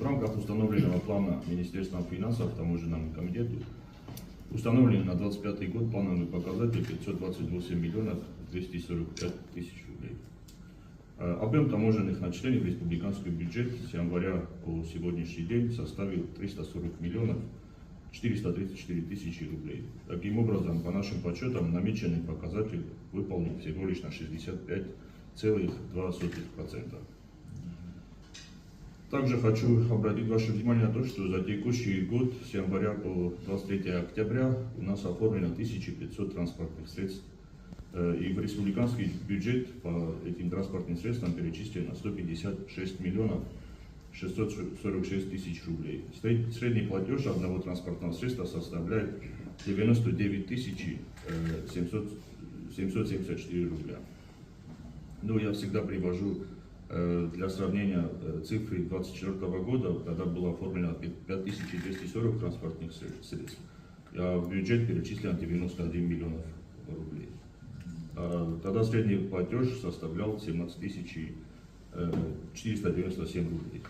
В рамках установленного плана Министерством финансов таможенному комитету установлен на 2025 год плановый показатель 528 миллионов 245 тысяч рублей. Объем таможенных начислений в республиканский бюджет с января по сегодняшний день составил 340 миллионов 434 тысячи рублей. Таким образом, по нашим подсчетам, намеченный показатель выполнен всего лишь на 65,2%. Также хочу обратить ваше внимание на то, что за текущий год с января по 23 октября у нас оформлено 1500 транспортных средств, и в республиканский бюджет по этим транспортным средствам перечислено 156 миллионов 646 тысяч рублей. Средний платеж одного транспортного средства составляет 99 тысяч 774 рубля. Ну, я всегда привожу для сравнения цифры 2024 года, тогда было оформлено 5240 транспортных средств, а в бюджет перечислено 91 миллионов рублей. Тогда средний платеж составлял 17 497 рублей.